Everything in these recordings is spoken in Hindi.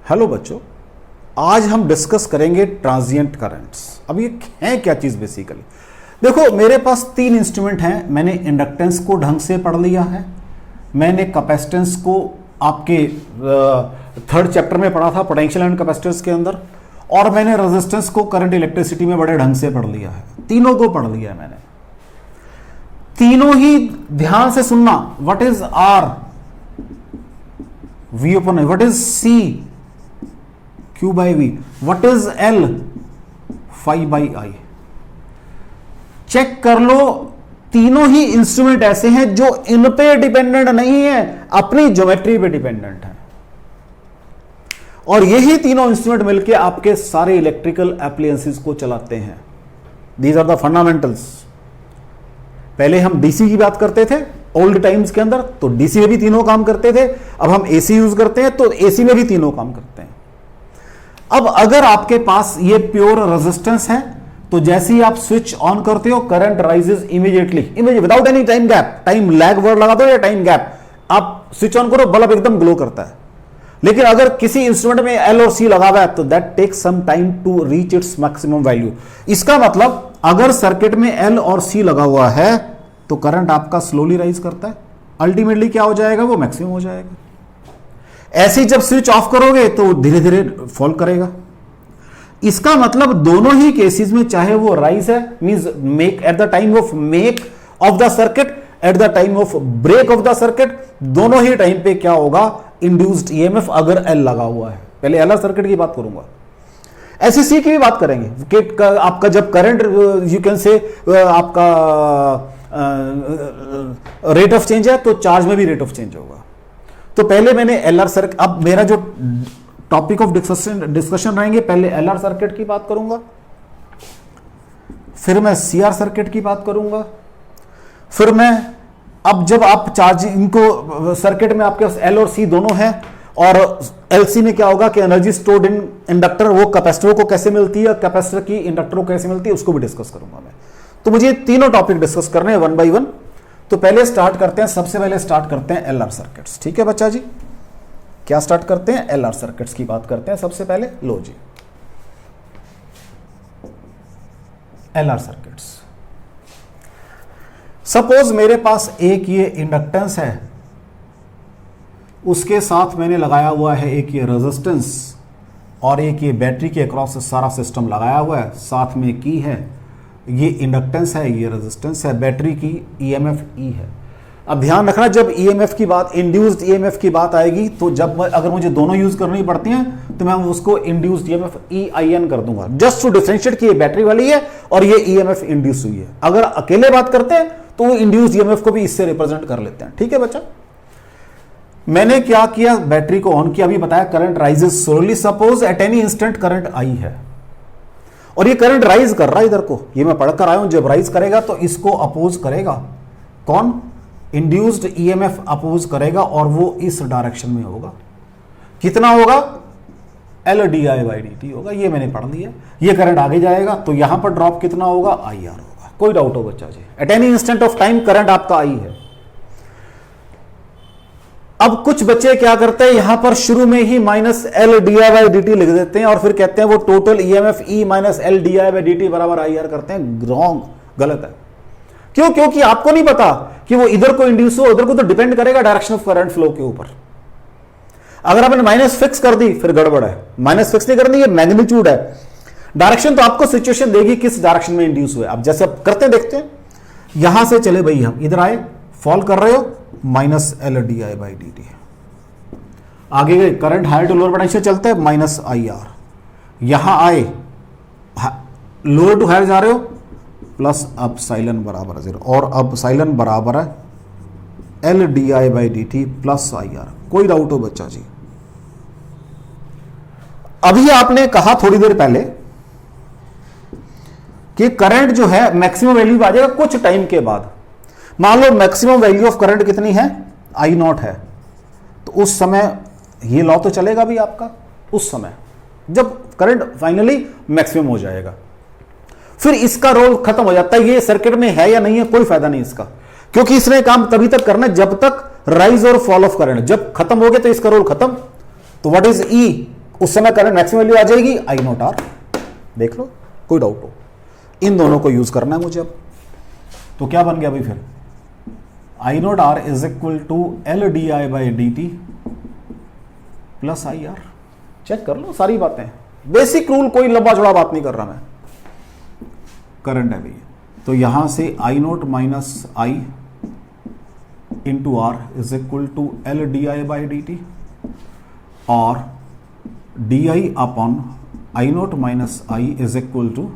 हेलो बच्चों, आज हम डिस्कस करेंगे ट्रांजिएंट करंट्स। अब ये है क्या चीज बेसिकली? देखो, मेरे पास तीन इंस्ट्रूमेंट हैं। मैंने इंडक्टेंस को ढंग से पढ़ लिया है, मैंने कैपेसिटेंस को आपके थर्ड चैप्टर में पढ़ा था पोटेंशियल एंड कैपेसिटेंस के अंदर, और मैंने रेजिस्टेंस को करंट इलेक्ट्रिसिटी में बड़े ढंग से पढ़ लिया है। तीनों को पढ़ लिया है मैंने। तीनों ही ध्यान से सुनना। What is R? V upon I. What is C? Q by V. What is L? Phi by I. Check कर लो, तीनों ही इंस्ट्रूमेंट ऐसे हैं जो इन पे डिपेंडेंट नहीं है, अपनी ज्योमेट्री पे डिपेंडेंट है। और यही तीनों इंस्ट्रूमेंट मिलके आपके सारे इलेक्ट्रिकल एप्लायंसेस को चलाते हैं। These are the fundamentals. पहले हम डीसी की बात करते थे ओल्ड टाइम्स के अंदर, तो डीसी में भी तीनों काम करते थे। अब हम एसी यूज करते हैं तो एसी में भी तीनों काम करते हैं। अब अगर आपके पास ये प्योर रेजिस्टेंस है तो जैसे ही आप स्विच ऑन करते हो, current rises immediately, without any time gap. Time lag word लगा दो या टाइम गैप, आप स्विच ऑन करो, बल्ब एकदम ग्लो करता है। लेकिन अगर किसी इंस्ट्रूमेंट में एल और सी लगा हुआ है तो that takes some time to reach its maximum value. इसका मतलब अगर सर्किट में एल और सी लगा हुआ है तो करंट आपका स्लोली राइज करता है, अल्टीमेटली क्या हो जाएगा, वो मैक्सिमम हो जाएगा। ऐसे ही जब स्विच ऑफ करोगे तो धीरे धीरे फॉल करेगा। इसका मतलब दोनों ही केसेस में, चाहे वो राइज है means make at the time of make of the circuit, at the time of break of the circuit, दोनों ही टाइम पे क्या होगा, इंड्यूस्ड ईएमएफ अगर एल लगा हुआ है। पहले एलआर सर्किट की बात करूंगा, ऐसी सी की भी बात करेंगे कि आपका जब करंट यू कैन से आपका रेट ऑफ चेंज है तो चार्ज में भी रेट ऑफ चेंज होगा। तो पहले मैंने एलआर सर्किट, अब मेरा जो टॉपिक ऑफ डिस्कशन रहेंगे, पहले एलआर सर्किट की बात करूंगा, फिर मैं सीआर सर्किट की बात करूंगा, फिर मैं अब जब आप चार्ज इनको सर्किट में आपके पास एल और सी दोनों हैं, और एलसी में क्या होगा कि एनर्जी स्टोर्ड इन इंडक्टर, वो कैपेसिटर को कैसे मिलती है, कैपेसिटर की इंडक्टर को कैसे मिलती है, उसको भी डिस्कस करूंगा मैं। तो मुझे तीनों टॉपिक डिस्कस करने हैं वन बाय वन। तो पहले स्टार्ट करते हैं, सबसे पहले स्टार्ट करते हैं एलआर सर्किट्स। ठीक है बच्चा जी, क्या स्टार्ट करते हैं? एलआर सर्किट्स की बात करते हैं सबसे पहले। लो जी, एलआर सर्किट्स। सपोज मेरे पास एक ये इंडक्टेंस है, उसके साथ मैंने लगाया हुआ है एक ये रेजिस्टेंस, और एक ये बैटरी के अक्रॉस सारा सिस्टम लगाया हुआ है, साथ में की है, ये इंडक्टेंस है, ये रेजिस्टेंस है, बैटरी की ईएमएफ ई है। अब ध्यान रखना, जब ईएमएफ की बात, इंड्यूस्ड ईएमएफ की बात आएगी, तो जब अगर मुझे दोनों यूज करनी पड़ती हैं तो मैं उसको इंड्यूस्ड ईएमएफ EIN कर दूंगा, जस्ट टू डिफरेंशिएट कि ये बैटरी वाली है और ये ईएमएफ इंड्यूस हुई है। अगर अकेले बात करते हैं तो वो इंड्यूस्ड ईएमएफ को भी इससे रिप्रेजेंट कर लेते हैं। ठीक है बच्चा, मैंने क्या किया, बैटरी को ऑन किया, अभी बताया current rises slowly. Suppose eight any instant current I है और ये करंट राइज कर रहा है, इधर को ये मैं पढ़कर आया हूं, जब राइज करेगा तो इसको अपोज करेगा कौन? इंड्यूस्ड ईएमएफ अपोज करेगा, और वो इस डायरेक्शन में होगा। कितना होगा? LdI/dt होगा, ये मैंने पढ़ लिया। ये करंट आगे जाएगा तो यहां पर ड्रॉप कितना होगा? IR होगा। कोई डाउट हो बच्चा जी? At any instant of time current आपका आई है। अब कुछ बच्चे क्या करते हैं, यहां पर शुरू में ही -LdI/dt लिख देते हैं और फिर कहते हैं वो टोटल ईएमएफ E - LdI/dt बराबर IR करते हैं। रॉन्ग, गलत है। क्यों? क्योंकि आपको नहीं पता कि वो इधर को इंड्यूस हो, उधर को, तो डिपेंड करेगा डायरेक्शन ऑफ करंट फ्लो के ऊपर। अगर आपने माइनस फिक्स कर दी फिर गड़बड़ है। माइनस फिक्स नहीं करनी, ये मैग्नीट्यूड है। डायरेक्शन तो आपको सिचुएशन देगी किस डायरेक्शन में इंड्यूस हुए। अब जैसे आप करते हैं, देखते हैं, यहां से चले भाई, हम इधर आए, फॉल कर रहे हो, -LdI/dt। आगे गए, current higher to lower potential चलता है, -IR। यहां आए, लोअर टू हायर जा रहे हो, प्लस अब साइलन बराबर 0, और अब साइलन बराबर है LdI/dt प्लस IR। कोई डाउट हो बच्चा जी? अभी आपने कहा थोड़ी देर पहले कि करंट जो है मैक्सिमम वैल्यू आ जाएगा कुछ टाइम के बाद। मान लो मैक्सिमम वैल्यू ऑफ करंट कितनी है? I0 है, तो उस समय ये लॉ तो चलेगा भी आपका, उस समय जब करंट फाइनली मैक्सिमम हो जाएगा, फिर इसका रोल खत्म हो जाता है। ये सर्किट में है या नहीं है, कोई फायदा नहीं इसका, क्योंकि इसने काम तभी तक करना है जब तक राइज और फॉल ऑफ करंट, जब खत्म हो गया तो इसका रोल खत्म। तो व्हाट इज ई? उस समय करंट मैक्सिमम वैल्यू आ जाएगी आई नॉट आर। देख लो, कोई डाउट हो, इन दोनों को यूज करना है मुझे अब। तो क्या बन गया भाई फिर, I naught R is equal to L D I by D T plus I R. Check कर लो सारी बातें, बेसिक रूल, कोई लंबा चौड़ा बात नहीं कर रहा मैं। करंट है भैया, तो यहां से I naught minus I into R is equal to L D I by D T और D I upon I naught minus I is equal to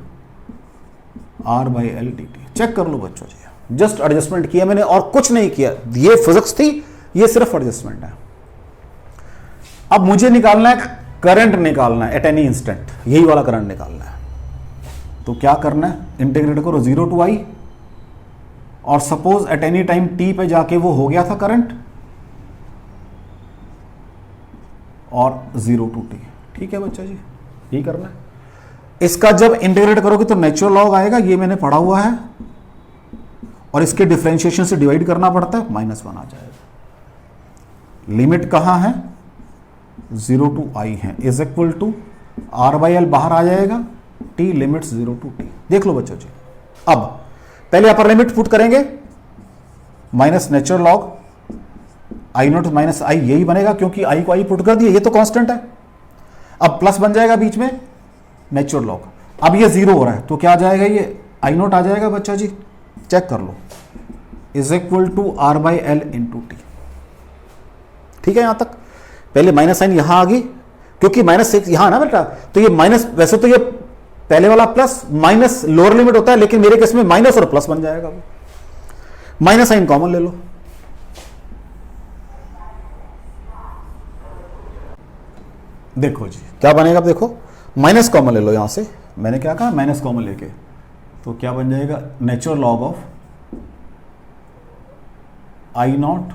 R by L D T. Check कर लो बच्चों जी, जस्ट एडजस्टमेंट किया मैंने और कुछ नहीं किया। ये फिजिक्स थी, ये सिर्फ एडजस्टमेंट है। अब मुझे निकालना है करंट, निकालना है एट एनी इंस्टेंट, यही वाला करंट निकालना है। तो क्या करना है, इंटीग्रेट करो 0 टू आई, और suppose at any time T पे जाके वो हो गया था करंट, और 0 टू टी। ठीक है बच्चा जी, यही करना है। इसका जब इंटीग्रेट करोगे तो नेचुरल लॉग आएगा, ये मैंने पढ़ा हुआ है, और इसके डिफरेंशिएशन से डिवाइड करना पड़ता है, -1 आ जाएगा। लिमिट कहां है, 0 टू आई है, is equal to R by L बाहर आ जाएगा, टी लिमिट्स 0 टू टी। देख लो बच्चों जी, अब पहले अपर लिमिट पुट करेंगे, minus natural log I naught minus I, यही बनेगा क्योंकि आई को आई पुट कर दिया, ये तो कांस्टेंट है। अब प्लस बन जाएगा बीच में नेचुरल लॉग, अब ये 0 हो रहा है तो क्या आ जाएगा, ये आई नॉट आ जाएगा बच्चा जी। चेक कर लो, is equal to R by L into T. ठीक है, यहां तक। पहले माइनस साइन यहां आ गई क्योंकि -6 यहां ना बेटा, तो ये माइनस, वैसे तो ये पहले वाला प्लस माइनस लोअर लिमिट होता है, लेकिन मेरे केस में माइनस और प्लस बन जाएगा। वो माइनस साइन कॉमन ले लो, देखो जी क्या बनेगा। देखो माइनस कॉमन ले लो, यहां से मैंने क्या कहा, माइनस कॉमन लेके, तो क्या बन जाएगा, natural log of I naught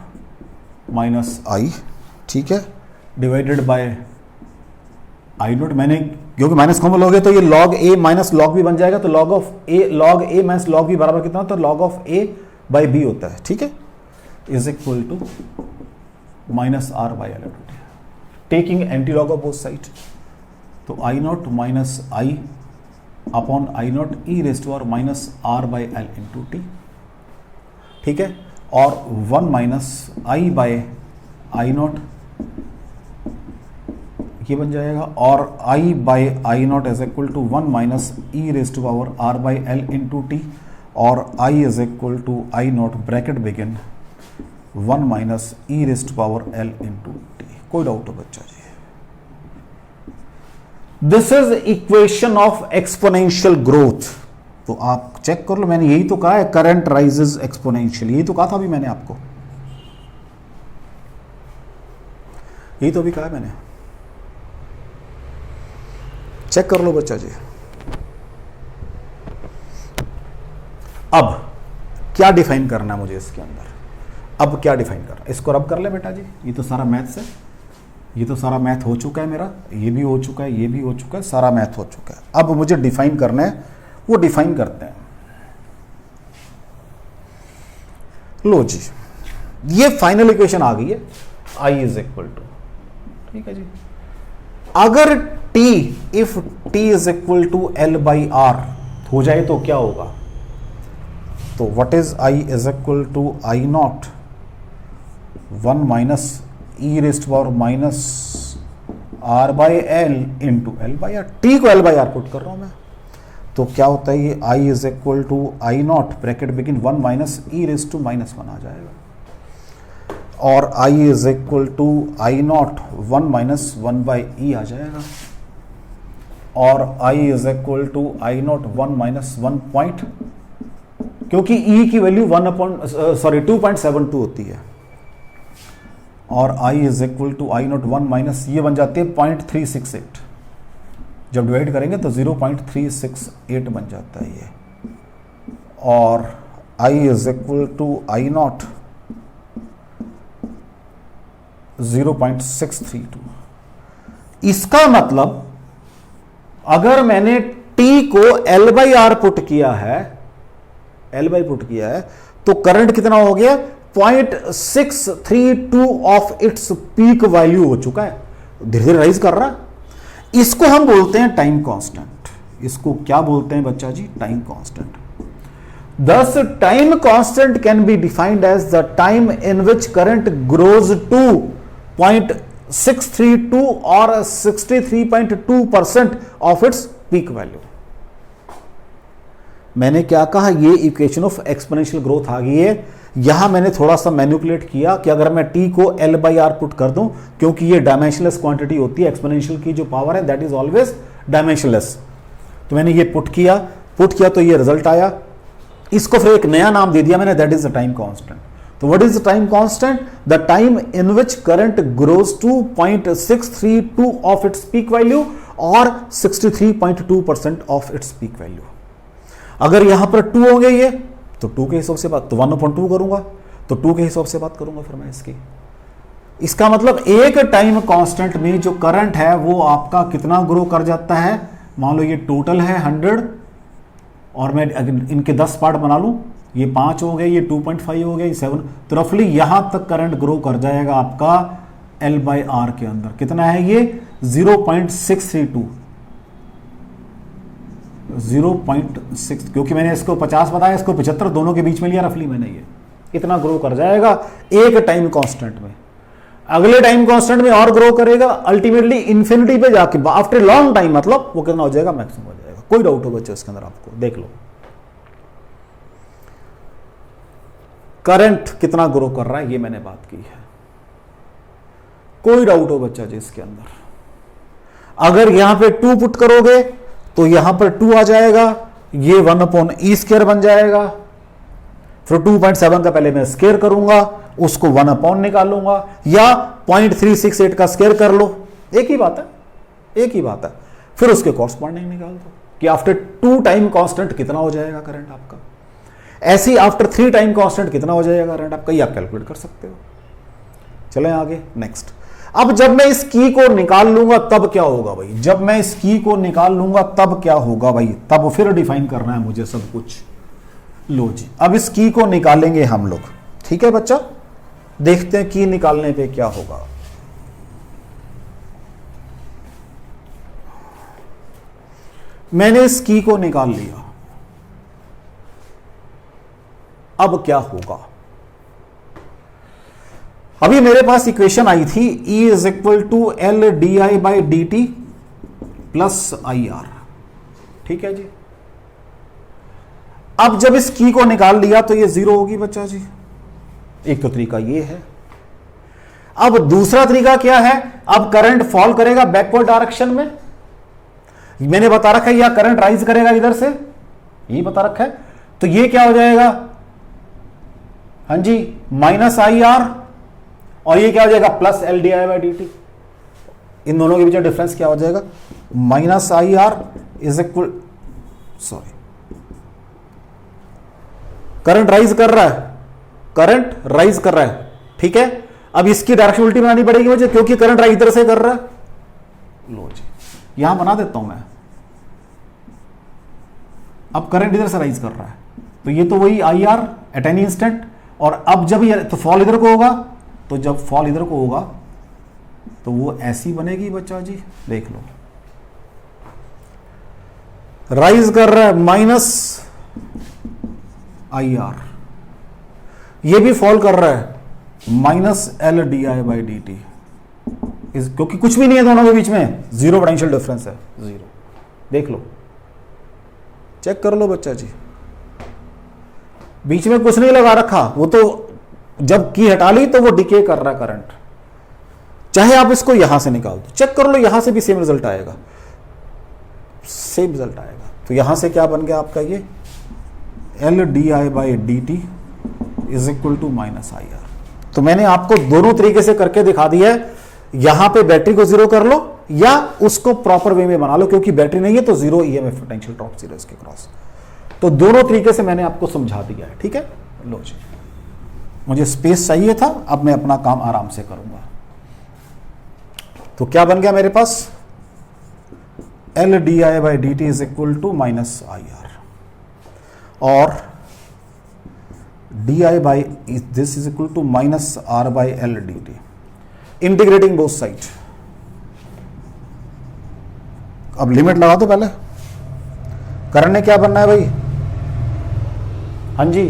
minus I, ठीक है, डिवाइडेड बाय आई नॉट। मैंने क्योंकि माइनस कॉमन लोगे तो ये log A minus log B बन जाएगा, तो log A minus log B बराबर कितना होता है, log of A by B होता है। ठीक है, is equal to minus R by L, taking anti log of both side. तो I naught minus I upon I naught E raise to R minus R by L into T. ठीक है, और 1 minus I by I not, ये बन जाएगा, और I by I naught is equal to 1 minus E raise to power R by L into T, और I is equal to I naught bracket begin 1 minus E raise to power L into T. कोई डाउट हो बच्चा जी? This is equation of exponential growth. तो आप चेक कर लो, मैंने यही तो कहा है, करंट राइजेस एक्सपोनेंशियल, यही तो कहा था अभी मैंने आपको, यही तो अभी कहा है मैंने। चेक कर लो बच्चा जी। अब क्या डिफाइन करना है मुझे इसके अंदर, अब क्या डिफाइन करना है, इसको रब कर ले बेटा जी। ये तो सारा मैथ्स है, ये तो सारा मैथ हो चुका है मेरा, ये भी हो चुका है, ये भी हो चुका है, सारा मैथ हो चुका है। अब मुझे डिफाइन करना है, वो डिफाइन करते हैं। लो जी, ये फाइनल इक्वेशन आ गई है, आई इज इक्वल टू, ठीक है जी, अगर T, if T is equal to L by R हो जाए तो क्या होगा, तो what is I is equal to I naught 1 minus E raise to power minus R by L into L by R. T को एल बाई आर पुट कर रहा हूं मैं, तो क्या होता है, ये I is equal to I naught bracket begin 1 minus E raise to -1 आ जाएगा, और I is equal to I naught 1 minus 1 by e आ जाएगा, और I is equal to I naught 1 minus 1 point, क्योंकि ई की वैल्यू 2.72 होती है, और I is equal to I naught 1 minus, ये बन जाती है 0.368, जब डिवाइड करेंगे तो 0.368 बन जाता है ये, और I is equal to I naught 0.632। इसका मतलब अगर मैंने टी को एल बाई आर पुट किया है, एल बाई पुट किया है, तो करंट कितना हो गया, 0.632 ऑफ इट्स पीक वैल्यू हो चुका है, धीरे धीरे राइज कर रहा है। इसको हम बोलते हैं टाइम कांस्टेंट। इसको क्या बोलते हैं बच्चा ji? Time constant. Thus, time constant can be defined as the time in which current grows to 0.632 or 63.2% of its peak value. मैंने क्या कहा? ये इक्वेशन ऑफ एक्सपोनेंशियल ग्रोथ आ गई है। यहां मैंने थोड़ा सा मैनिपुलेट किया कि अगर मैं t को L/R पुट कर दूं, क्योंकि ये डायमेंशनलेस क्वांटिटी होती है, एक्सपोनेंशियल की जो पावर है दैट इज ऑलवेज डायमेंशनलेस। तो मैंने ये पुट किया तो ये रिजल्ट आया। इसको फिर एक नया नाम दे दिया मैंने, that is the time constant. तो what is the time constant? The time in which current grows to 0.632 of its peak value और 63.2% ऑफ इट्स पीक वैल्यू। अगर यहां पर 2 हो गए ये, तो 2 के हिसाब से बात, तो 1/2 करूंगा, तो 2 के हिसाब से बात करूंगा फिर मैं इसकी। इसका मतलब एक टाइम कांस्टेंट में जो करंट है वो आपका कितना ग्रो कर जाता है? मान लो ये टोटल है 100 और मैं इनके 10 पार्ट बना लूं, ये 5 हो गए, ये 2.5 हो गए, ये 7, तो रफली यहां तक करंट ग्रो कर जाएगा आपका L/R के अंदर। कितना है ये? 0.632, 0.6, क्योंकि मैंने इसको 50 बताया, इसको 75, दोनों के बीच में लिया रफली मैंने। ये कितना ग्रो कर जाएगा एक टाइम कांस्टेंट में। अगले टाइम कांस्टेंट में और ग्रो करेगा, अल्टीमेटली इंफिनिटी पे जाके आफ्टर लॉन्ग टाइम, मतलब वो कितना हो जाएगा? मैक्सिमम हो जाएगा। कोई डाउट हो बच्चे इसके अंदर? आपको देख लो करंट कितना ग्रो कर रहा है, ये मैंने बात की है। कोई डाउट हो बच्चा जी इसके अंदर? अगर यहां पे 2 पुट करोगे तो यहां पर 2 आ जाएगा, ये 1/E² बन जाएगा। फिर 2.7 का पहले मैं स्क्वायर करूंगा, उसको 1/ निकालूंगा, या 0.368 का स्क्वायर कर लो, एक ही बात है, एक ही बात है। फिर उसके कॉरस्पॉन्डिंग निकाल दो कि आफ्टर 2 टाइम कांस्टेंट कितना हो जाएगा करंट आपका। ऐसे ही आफ्टर 3 टाइम कांस्टेंट कितना हो जाएगा करंट आपका, ये आप कैलकुलेट कर सकते हो। चलें आगे, नेक्स्ट। अब जब मैं इस की को निकाल लूंगा तब क्या होगा भाई? जब मैं इस की को निकाल लूंगा तब क्या होगा भाई? तब फिर डिफाइन करना है मुझे सब कुछ। लो जी, अब इस की को निकालेंगे हम लोग, ठीक है बच्चा? देखते हैं की निकालने पे क्या होगा। मैंने इस की को निकाल लिया, अब क्या होगा? अभी मेरे पास इक्वेशन आई थी E = L/di/dt + IR, ठीक है जी। अब जब इस की को निकाल लिया तो ये 0 होगी बच्चा जी। एक तो तरीका ये है। अब दूसरा तरीका क्या है? अब करंट फॉल करेगा बैकवर्ड डायरेक्शन में, मैंने बता रखा है, या करंट राइज करेगा इधर से, ये बता रखा है। तो ये क्या हो जाएगा? हाँ जी, -IR, और ये क्या हो जाएगा? +L/di/dt। इन दोनों के बीच में डिफरेंस क्या हो जाएगा? -IR = सॉरी, करंट राइज कर रहा है, करंट राइज कर रहा है, ठीक है। अब इसकी डायरेक्शन उल्टी बनानी पड़ेगी मुझे, क्योंकि करंट राइज इधर से कर रहा है। लो जी, यहां बना देता हूं मैं। अब करंट इधर से राइज कर रहा है, तो ये तो वही IR एट एनी इंस्टेंट। और अब जब ये तो फॉल इधर को होगा, तो जब फॉल इधर को होगा तो वो ऐसी बनेगी बच्चा जी, देख लो। राइज कर रहा है -IR, ये भी फॉल कर रहा है -L/di/dt, क्योंकि कुछ भी नहीं है दोनों के बीच में, 0 पोटेंशियल डिफरेंस है, 0। देख लो, चेक कर लो बच्चा जी, बीच में कुछ नहीं लगा रखा। वो तो जब की हटा ली तो वो डिके कर रहा है करंट। चाहे आप इसको यहां से निकाल दो, चेक कर लो, यहां से भी सेम रिजल्ट आएगा, सेम रिजल्ट आएगा। तो यहां से क्या बन गया आपका? ये L/di/dt = -IR। तो मैंने आपको दोनों तरीके से करके दिखा दिया है। यहां पे बैटरी को 0 कर लो या उसको प्रॉपर वे में बना लो, क्योंकि बैटरी नहीं है तो 0 EMF पोटेंशियल ड्रॉप 0 इसके क्रॉस। तो दोनों तरीके से मैंने आपको समझा दिया है, ठीक है। लो जी, मुझे स्पेस चाहिए था, अब मैं अपना काम आराम से करूंगा। तो क्या बन गया मेरे पास? L/di/dt = -IR, और this is equal to -R/L/dt, integrating both sides, अब लिमिट लगा दो पहले। करंट ने क्या बनना है भाई? हाँ जी,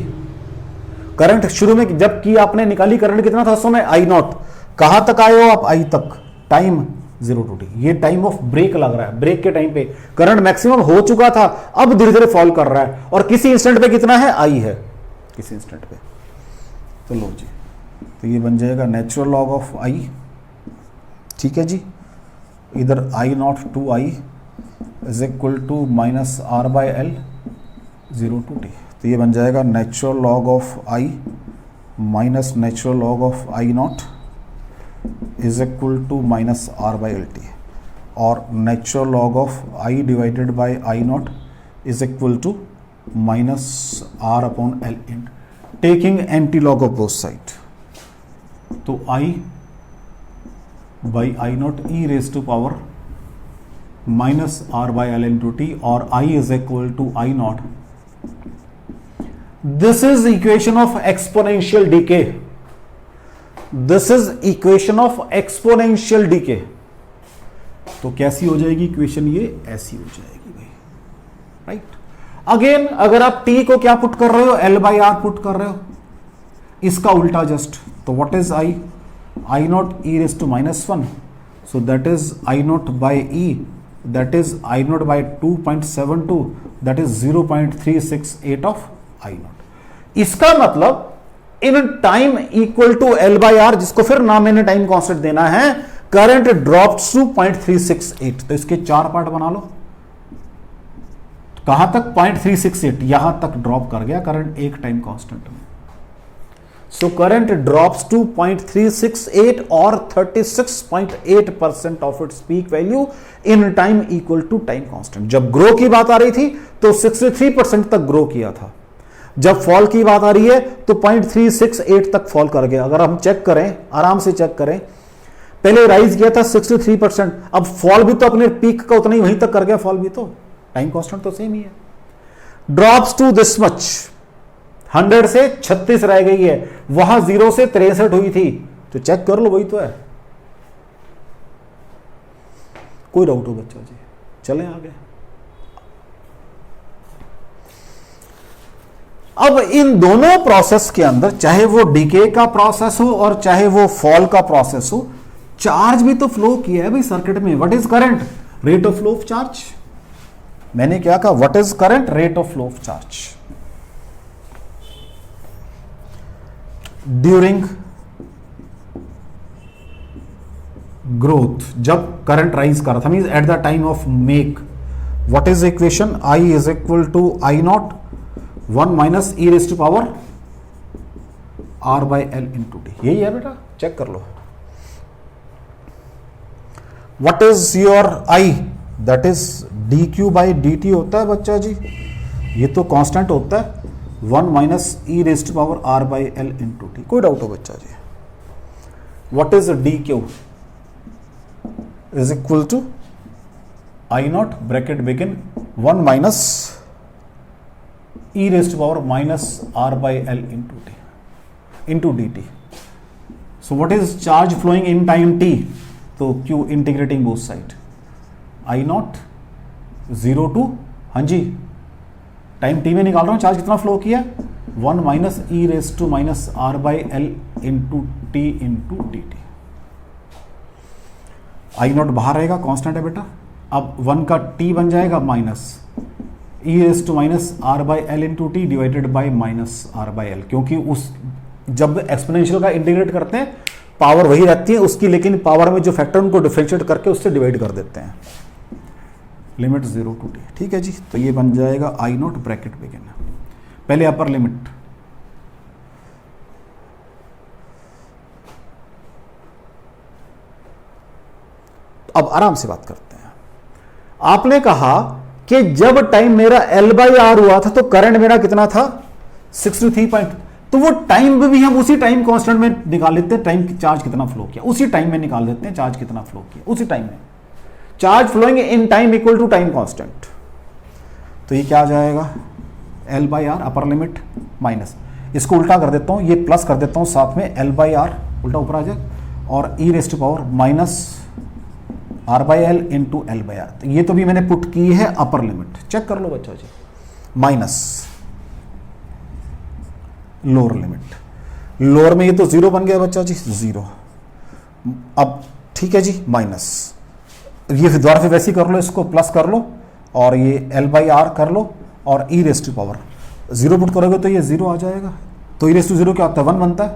करंट शुरू में जब की आपने निकाली करंट कितना था उस समय? आई नॉट। कहां तक आए हो आप? आई तक। टाइम 0 to t, ये टाइम ऑफ ब्रेक लग रहा है। ब्रेक के टाइम पे करंट मैक्सिमम हो चुका था, अब धीरे धीरे फॉल कर रहा है, और किसी इंस्टेंट पे कितना है? आई है किसी इंस्टेंट पे। तो लो जी, तो ये बन जाएगा नेचुरल लॉग ऑफ आई। ठीक है जी, इधर I naught to I is equal to minus R by L 0 to t। तो ये बन जाएगा natural log of I minus natural log of I naught is equal to minus R by L t, और natural log of I divided by I naught is equal to minus R upon L in taking anti log of both side. तो I by I naught e raise to power minus R by L into T, और I is equal to I naught. This is equation of exponential decay. This is equation of exponential decay. तो कैसी हो जाएगी इक्वेशन? ये ऐसी हो जाएगी भाई, राइट। अगेन अगर आप टी को क्या पुट कर रहे हो? एल बाई आर पुट कर रहे हो, इसका उल्टा जस्ट। तो what is I? I naught e raise to minus 1, so that is I naught by e, that is I naught by 2.72, that is 0.368 of I naught. इसका मतलब in time equal to L by R, जिसको फिर नाम मैंने टाइम कांस्टेंट देना है, करंट ड्रॉप टू 0.368। तो इसके 4 पार्ट बना लो। कहां तक? 0.368, यहां तक ड्रॉप कर गया करंट एक टाइम कांस्टेंट में। सो करंट ड्रॉप्स टू 0.368 और 36.8% of its peak value in time equal to time constant. जब ग्रो की बात आ रही थी तो 63% तक ग्रो किया था, जब फॉल की बात आ रही है तो 0.368 तक फॉल कर गया। अगर हम चेक करें, आराम से चेक करें, पहले राइज किया था 63%, अब फॉल भी तो अपने पीक का उतना ही वहीं तक कर गया, फॉल भी तो टाइम कांस्टेंट तो सेम ही है। ड्रॉप्स टू दिस मच, 100 से 36 रह गई है, वहां 0 से 63 हुई थी, तो चेक कर लो वही तो है। कोई डाउट हो बच्चों जी? चलें आगे। अब इन दोनों प्रोसेस के अंदर, चाहे वो डीके का प्रोसेस हो और चाहे वो फॉल का प्रोसेस हो, चार्ज भी तो फ्लो किया है भाई सर्किट में। What is current? Rate of flow of charge. मैंने क्या कहा? What is current? Rate of flow of charge during growth. जब करंट राइज कर रहा था, means at the time of make. What is equation? I is equal to I naught 1 minus e raise to power R by L into t. यही है बेटा, चेक कर लो। What is your I? That is d q by D T होता है बच्चा जी, ये तो कांस्टेंट होता है। 1 minus e raise to power R by L into T. कोई डाउट हो बच्चा ji? What is d q? Is equal to I naught bracket begin 1 minus e raised to power minus r by l into dt. So what is charge flowing in time t? तो q integrating both side, I naught 0 to, हाँ जी, टाइम t में निकाल रहा हूँ चार्ज कितना फ्लो किया, 1 minus e raise to minus R by L into t into d T. I naught बाहर रहेगा, कांस्टेंट है बेटा। अब 1 का t बन जाएगा minus e raise to minus R by L into t divided by minus R by L, क्योंकि उस जब एक्सपोनेंशियल का इंटीग्रेट करते हैं पावर वही रहती है उसकी, लेकिन पावर में जो फैक्टर उनको डिफरेंशिएट करके उससे डिवाइड कर देते हैं। Limit 0 to t। ठीक है जी, तो ये बन जाएगा आई नॉट ब्रैकेट बिगिन, पहले अपर लिमिट अब आराम से बात करते हैं। आपने कहा कि जब टाइम मेरा L बाई आर हुआ था तो करंट मेरा कितना था 63 पॉइंट, तो वो टाइम भी हम उसी टाइम कांस्टेंट में निकाल लेते हैं, टाइम चार्ज कितना फ्लो किया उसी टाइम में निकाल देते हैं, चार्ज कितना फ्लो किया उसी टाइम में, charge flowing in time equal to time constant. तो ये क्या आ जाएगा L by R upper limit minus, इसको उल्टा कर देता हूं, ये प्लस कर देता हूं साथ में L बाई आर उल्टा ऊपर आ जाए, और e raise to power minus R by L into L by R. तो ये तो भी मैंने पुट की है अपर लिमिट, चेक कर लो बच्चा जी, माइनस लोअर लिमिट, लोअर में ये तो जीरो बन गया बच्चा जी, जीरो। अब ठीक है जी, माइनस, ये फिर द्वारा फिर वैसे ही कर लो, इसको प्लस कर लो और ये एल बाई आर कर लो और e raise to power zero put करोगे तो ये जीरो आ जाएगा। तो ई रेस टू जीरो क्या होता है, वन बनता है।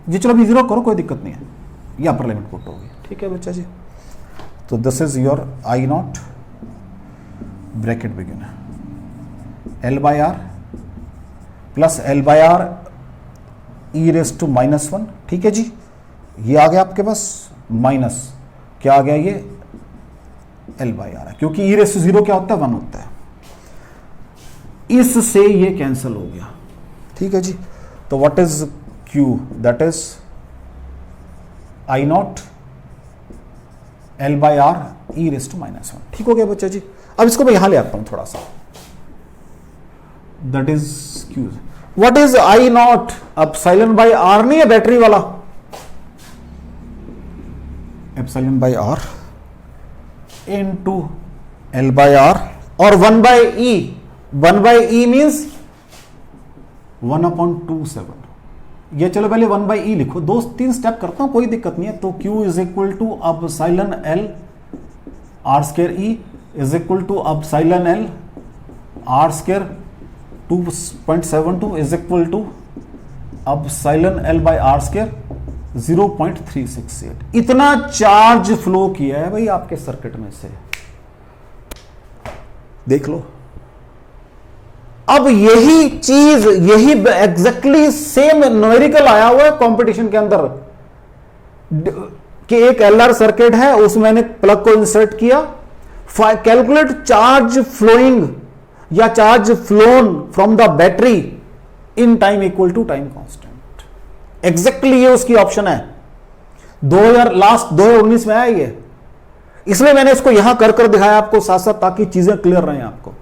ये चलो अभी जीरो करो, कोई दिक्कत नहीं है, ये अपर लिमिट पुट होगी। ठीक है बच्चा जी, तो this is your I naught bracket begin L by R plus L by R e raise to minus one. ठीक है जी, ये आ गया आपके पास, माइनस क्या आ गया, ये एल बाई आर है, क्योंकि ई रेस टू जीरो क्या होता है, वन होता है। इससे ये कैंसिल हो गया। ठीक है जी, तो what is Q, that is I naught L by R e raise to minus one. ठीक हो गया बच्चा जी। अब इसको मैं यहां ले आता हूं थोड़ा सा, that is q. What is I naught, अब एप्सिलॉन बाई आर नहीं है बैटरी वाला, epsilon by R into L by R और one by e, one by e means 1/27। ये चलो पहले वन बाई ई लिखो, दो तीन स्टेप करता हूं, कोई दिक्कत नहीं है। तो Q is equal to epsilon L R square e is equal to epsilon L R square 2.72 is equal to epsilon L by R square 0.368। इतना चार्ज फ्लो किया है भाई आपके सर्किट में से, देख लो। अब यही चीज, यही एग्जैक्टली सेम न्यूमेरिकल आया हुआ है कंपटीशन के अंदर कि एक एलआर सर्किट है, उसमें मैंने प्लग को इंसर्ट किया, कैलकुलेट चार्ज फ्लोइंग या charge flown from the battery in time equal to time constant. Exactly ये उसकी ऑप्शन है, 2019 में आया ये, इसलिए मैंने इसको यहां कर कर दिखाया आपको साथ साथ, ताकि चीजें क्लियर रहें आपको।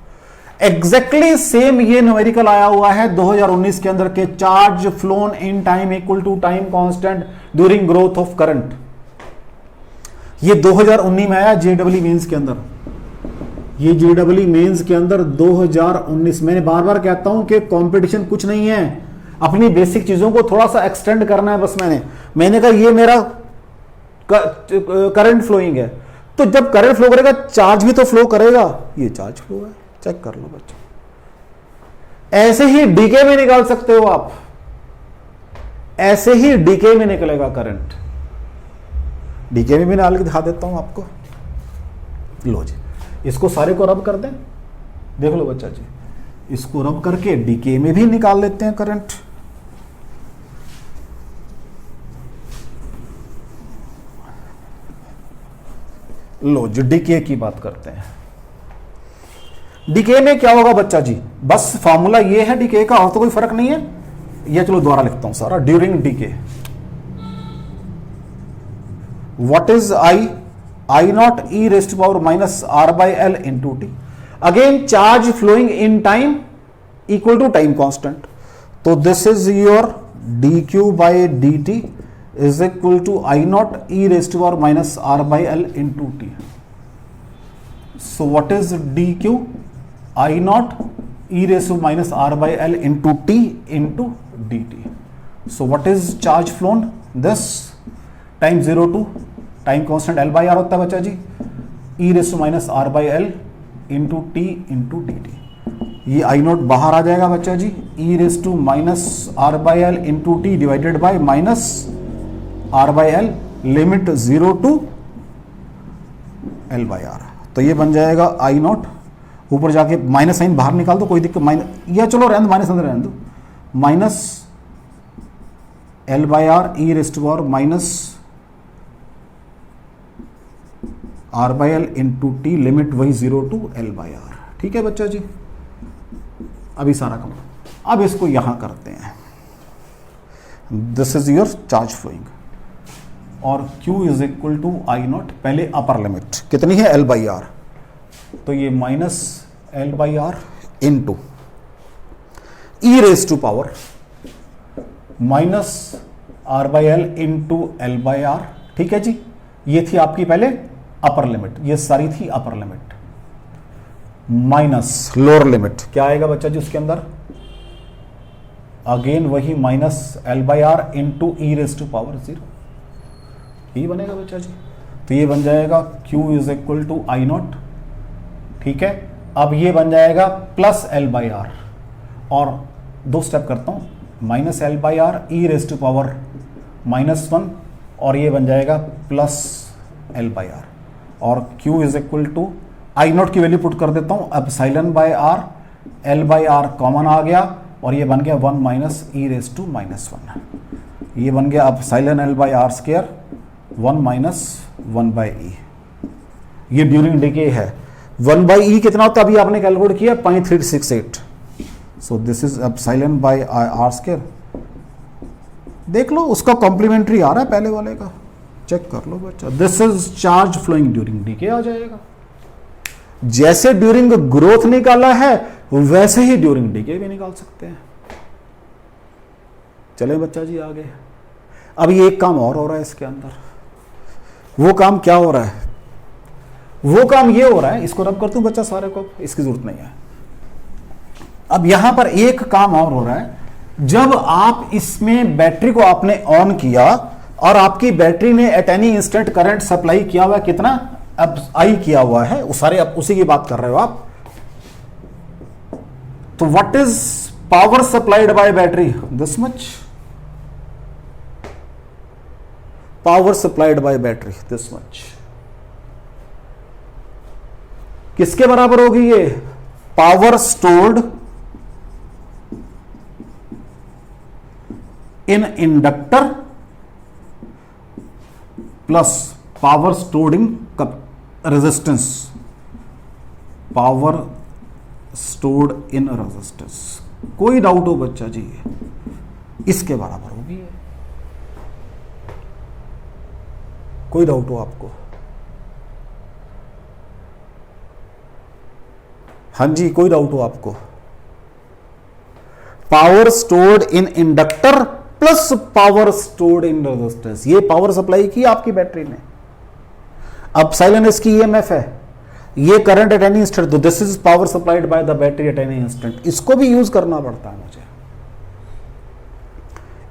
एग्जैक्टली सेम ये न्यूमेरिकल आया हुआ है 2019 के अंदर के charge flown in time equal to time constant during growth of current. ये 2019 में आया जेडब्ल्यू मेंस के अंदर, ये जेडब्ल्यू मेंस के अंदर 2019। मैंने बार बार कहता हूं कि कंपटीशन कुछ नहीं है, अपनी बेसिक चीजों को थोड़ा सा एक्सटेंड करना है बस। मैंने कहा ये मेरा करंट फ्लोइंग है, तो जब करंट फ्लो करेगा चार्ज भी तो फ्लो करेगा, ये चार्ज फ्लो है, चेक कर लो बच्चों। ऐसे ही डीके में निकाल सकते हो आप, ऐसे ही डीके में निकलेगा करंट। डीके में भी निकाल के दिखा देता हूं आपको। लो जी, इसको सारे को रब कर दें, देख लो बच्चा जी, इसको रब करके डीके में भी निकाल लेते हैं करंट। लो जी, डीके की बात करते हैं। डीके में क्या होगा बच्चा जी, बस फॉर्मूला ये है डीके का, और तो कोई फर्क नहीं है। ये चलो दोबारा लिखता हूं सारा, during decay what is I naught e raised to power minus R by L into t. Again charge flowing in time equal to time constant, तो this is your d q by D T is equal to I naught e raised to power minus R by L into t. So what is d q, I naught e raise to minus R by L into t into d t. So what is charge flown, this time 0 to time constant L by R होता है बच्चा ji, e raise to minus R by L into t into d t. ये आई नॉट बाहर आ जाएगा बच्चा ji, e raise to minus R by L into t divided by minus R by L limit 0 to L by R. तो ये बन जाएगा आई नॉट, ऊपर जाके माइनस साइन बाहर निकाल दो, कोई दिक्कत, माइनस या चलो रहने दो, माइनस अंदर रहने दो, minus L by R e raised power minus R by L into t limit वही 0 टू एल बाई आर। ठीक है बच्चा जी, अभी सारा काम, अब इसको यहां करते हैं। This is your charge flowing और Q is equal to I naught, पहले अपर लिमिट कितनी है एल बाई आर, तो ये minus L by R into e raise to power minus R by L into L by R. ठीक है जी, ये थी आपकी पहले अपर लिमिट, ये सारी थी upper limit, minus lower limit, क्या आएगा बच्चा जी उसके अंदर, अगेन वही minus L by R into e raise to power 0, यही बनेगा बच्चा जी। तो ये बन जाएगा Q is equal to I naught, ठीक है। अब ये बन जाएगा प्लस एल बाई आर, और दो स्टेप करता हूं, minus L by R e raise to power -1, और ये बन जाएगा प्लस एल बाई आर, और Q is equal to I naught की वैल्यू पुट कर देता हूं, अब epsilon by R, L by R common आ गया, और ये बन गया 1 माइनस ई रेज टू -1, ये बन गया अब epsilon L by R square 1 minus 1 by e, ये ड्यूरिंग डिके है। 1 बाई ई कितना होता है अभी आपने कैलकुलेट किया 0.368, so this is epsilon by R square, देख लो उसका कॉम्प्लीमेंट्री आ रहा है पहले वाले का, चेक कर लो बच्चा, this is charge flowing during decay आ जाएगा। जैसे ड्यूरिंग ग्रोथ निकाला है वैसे ही ड्यूरिंग डीके भी निकाल सकते हैं। चले बच्चा जी आगे। अब ये एक काम और हो रहा है इसके अंदर, वो काम क्या हो रहा है, वो काम ये हो रहा है, इसको रब करता हूं बच्चा सारे को, इसकी जरूरत नहीं है। अब यहां पर एक काम और हो रहा है, जब आप इसमें बैटरी को आपने ऑन किया और आपकी बैटरी ने eight any instant current supply किया हुआ कितना, अब आई किया हुआ है, वो सारे अब उसी की बात कर रहे हो आप। तो what is power supplied by battery, this much power supplied by battery, this much, किसके बराबर होगी ये, power stored in inductor plus power stored in resistance, power stored in resistance, कोई डाउट हो बच्चा जी, इसके बराबर होगी, कोई डाउट हो आपको, हाँ जी कोई डाउट हो आपको, power stored in inductor plus power stored in resistance, ये पावर सप्लाई की आपकी बैटरी ने, अब साइलेंट इसकी ईएमएफ है, ये करंट एट एनी इंस्टेंट, तो this is power supplied by the battery eight any instant, इसको भी यूज करना पड़ता है मुझे,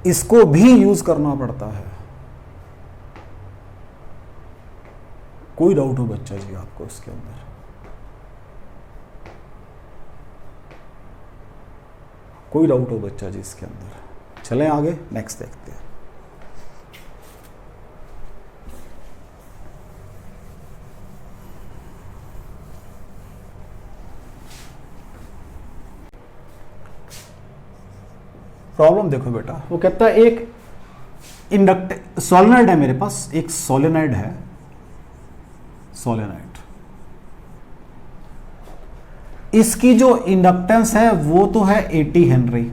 इसको भी यूज करना पड़ता है, कोई डाउट हो बच्चा जी आपको इसके अंदर, कोई डाउट हो बच्चा जी इसके अंदर, चलें आगे नेक्स्ट देखते हैं। प्रॉब्लम देखो बेटा, वो कहता है एक इंडक्ट सोलेनॉइड है मेरे पास, एक सोलेनॉइड है, सोलेनॉइड, इसकी जो इंडक्टेंस है वो तो है 80 हेनरी,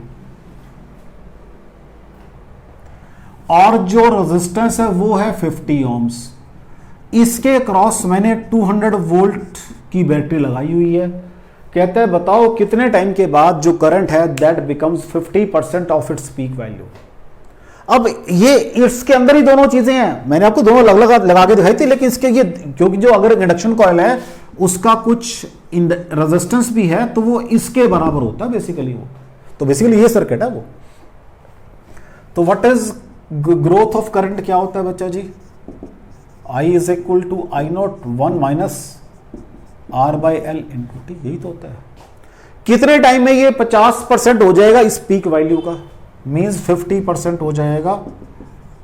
और जो रेजिस्टेंस है वो है 50 ओम्स, इसके क्रॉस मैंने 200 वोल्ट की बैटरी लगाई हुई है, कहता है बताओ कितने टाइम के बाद जो करंट है that becomes 50% of its peak value. अब ये इसके अंदर ही दोनों चीजें हैं, मैंने आपको दोनों अलग अलग लगा के दिखाई थी, लेकिन इसके ये क्योंकि जो अगर इंडक्शन कॉइल है उसका कुछ रेजिस्टेंस भी है तो वो इसके बराबर होता है बेसिकली, वो तो बेसिकली ये सर्किट है वो। तो what is growth of current, क्या होता है बच्चा जी, I is equal to I naught 1 minus R by L into t, यही तो होता है। कितने टाइम में ये 50% हो जाएगा इस पीक वैल्यू का, मीन्स 50% हो जाएगा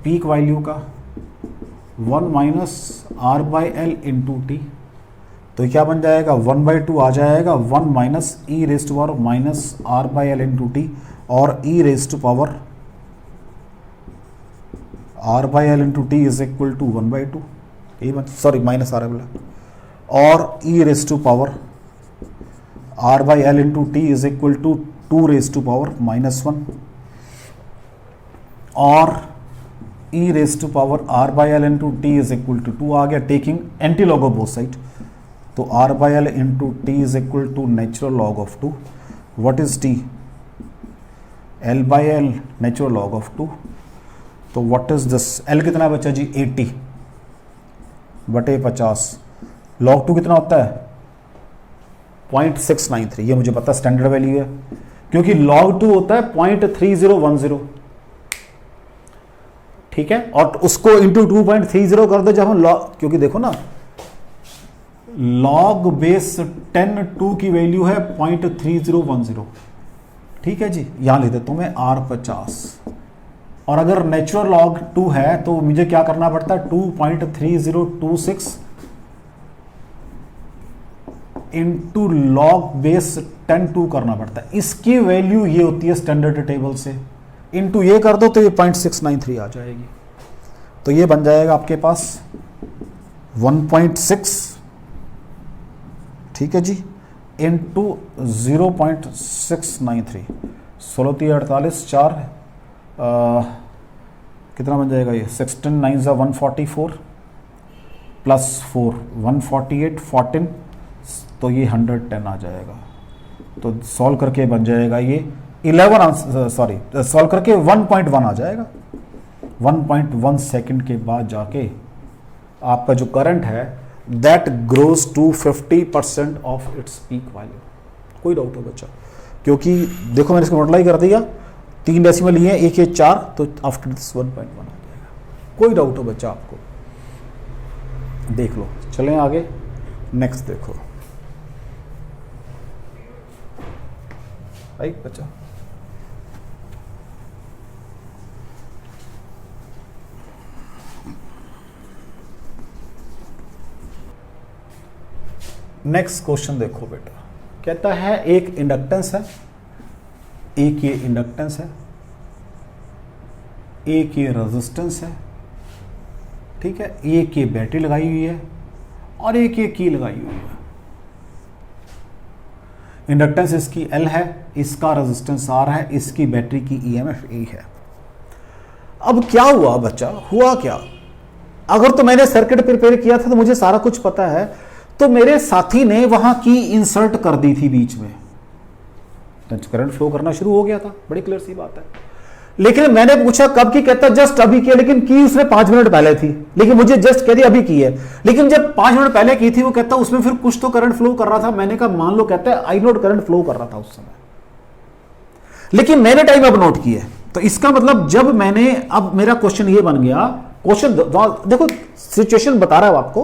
पीक वैल्यू का, 1 minus R by L into t, तो क्या बन जाएगा 1/2 आ जाएगा, 1 minus e raise to power minus R by L into T, और e raise to power R by L into t is equal to 1/2, ये सॉरी माइनस आर बोला, और e raise to power R by L into t is equal to 2 raise to power -1, और e raise to power R by L into t is equal to 2 आ गया, taking anti log of both side, तो R by L into t is equal to natural log of 2, what is T, L by L natural log of 2, तो व्हाट इज दिस, एल कितना बच्चा जी 80 बटे 50, log 2 कितना होता है 0.693, ये मुझे पता स्टैंडर्ड वैल्यू है, क्योंकि log 2 होता है 0.3010, ठीक है, और उसको इंटू 2.30 कर दो जब हम log, क्योंकि देखो ना log बेस 10 2 की वैल्यू है 0.3010, ठीक है जी, यहां लिख देता हूं मैं R50, और अगर नेचुरल log 2 है तो मुझे क्या करना पड़ता है 2.3026 इंटू लॉग बेस 10 2 करना पड़ता है, इसकी वैल्यू ये होती है स्टैंडर्ड टेबल से, इंटू ये कर दो तो ये 0.693 आ जाएगी, तो ये बन जाएगा आपके पास 1.6, ठीक है जी, इंटू 0.693, 16 3 48 4 कितना बन जाएगा ये 16 9 144 प्लस 4 148 14, तो ये 110 आ जाएगा, तो सॉल्व करके बन जाएगा ये 11 आंसर, सॉरी सॉल्व करके 1.1 आ जाएगा, 1.1 सेकंड के बाद जाके आपका जो करंट है that grows to 50% of its peak value. कोई डाउट हो बच्चा? क्योंकि देखो मैंने इसको मल्टीप्लाई कर दिया, 3 डेसिमल लिए, 1 1 4, तो आफ्टर दिस 1.1 आ जाएगा। कोई डाउट हो बच्चा आपको? देख लो, चलें आगे, नेक्स्ट देखो राइट बच्चा। नेक्स्ट क्वेश्चन देखो बेटा, कहता है एक इंडक्टेंस है, एक ये इंडक्टेंस है, एक ये रेजिस्टेंस है, ठीक है, एक ये बैटरी लगाई हुई है और एक ये की लगाई हुई है। इंडक्टेंस इसकी L है, इसका रेजिस्टेंस R है, इसकी बैटरी की EMF E है। अब क्या हुआ बच्चा, हुआ क्या? अगर तो मैंने सर्किट प्रिपेयर किया था तो मुझे सारा कुछ पता है, तो मेरे साथी ने वहां की इंसर्ट कर दी थी बीच में, तो करंट फ्लो करना शुरू हो गया था, बड़ी क्लियर सी बात है। लेकिन मैंने पूछा कब की, कहता जस्ट अभी की, लेकिन की उसने 5 मिनट पहले थी, लेकिन मुझे जस्ट कह दी अभी की है, लेकिन जब 5 मिनट पहले की थी वो कहता उसमें फिर कुछ तो करंट फ्लो कर रहा था। मैंने कहा मान लो, कहता है आई नोट करंट फ्लो कर रहा था उस समय, लेकिन मैंने टाइम अब नोट की है। तो इसका मतलब जब मैंने, अब मेरा क्वेश्चन ये बन गया, क्वेश्चन देखो सिचुएशन बता रहा हूं आपको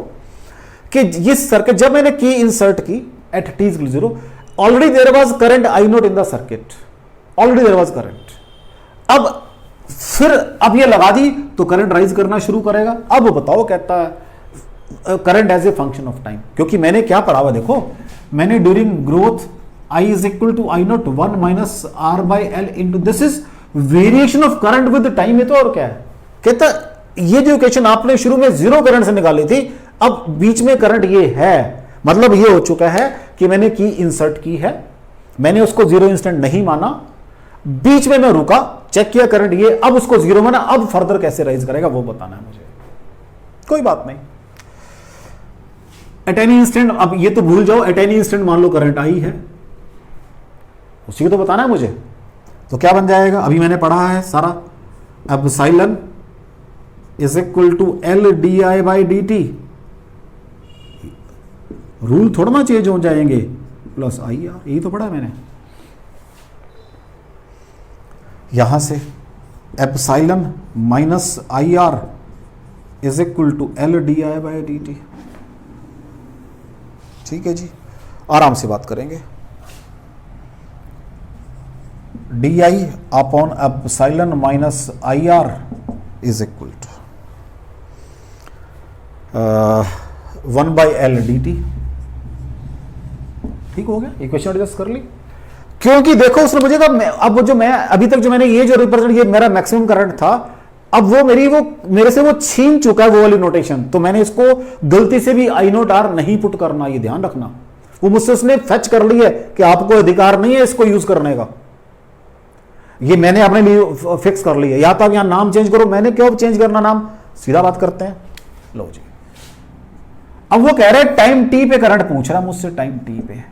कि ये सर्किट जब मैंने की इंसर्ट की at t0, already there was current I naught in the circuit, already there was current. अब फिर अब ये लगा दी तो करंट राइज करना शुरू करेगा। अब बताओ, कहता है current as a function of time, क्योंकि मैंने क्या पढ़ा हुआ देखो, मैंने during growth I is equal to I naught 1 minus R by L into this is variation of current with time. ये तो और क्या है, कहता ये जो इक्वेशन आपने शुरू में 0 करंट से निकाली थी, अब बीच में करंट ये है, मतलब ये हो चुका है कि मैंने की इंसर्ट की है, मैंने उसको 0 इंस्टेंट नहीं माना, बीच में मैं रुका, चेक किया करंट ये, अब उसको 0 माना, अब फर्दर कैसे राइज करेगा वो बताना है मुझे। कोई बात नहीं, एट एनी इंस्टेंट, अब ये तो भूल जाओ, एट एनी इंस्टेंट मान लो करंट आई है, उसी को तो बताना है मुझे। तो क्या बन जाएगा, अभी मैंने पढ़ा है सारा, epsilon is equal to L D I by D t, rule थोड़ा ना चेंज हो जाएंगे, प्लस आई आर, यही तो पढ़ा मैंने। यहां से epsilon minus I R is equal to L D I by D t, ठीक है जी, आराम से बात करेंगे। D I upon epsilon minus I R is equal to 1 by L D t, ठीक हो गया, इक्वेशन एडजस्ट कर ली। क्योंकि देखो उसने मुझे कहा, अब जो मैं अभी तक जो मैंने ये जो रिप्रेजेंट, ये मेरा मैक्सिमम करंट था, अब वो मेरे से वो छीन चुका है वो वाली नोटेशन, तो मैंने इसको गलती से भी आई नोट आर नहीं पुट करना, ये ध्यान रखना। वो मुझसे उसने फेच कर ली है कि आपको अधिकार नहीं है इसको यूज करने का, ये मैंने अपने लिए फिक्स कर लिया। या तो आप यहां नाम चेंज करो, मैंने क्यों चेंज करना नाम, सीधा बात करते हैं। लो जी, अब वो कह रहे हैं टाइम टी पे करंट पूछ रहा है मुझसे, टाइम टी पे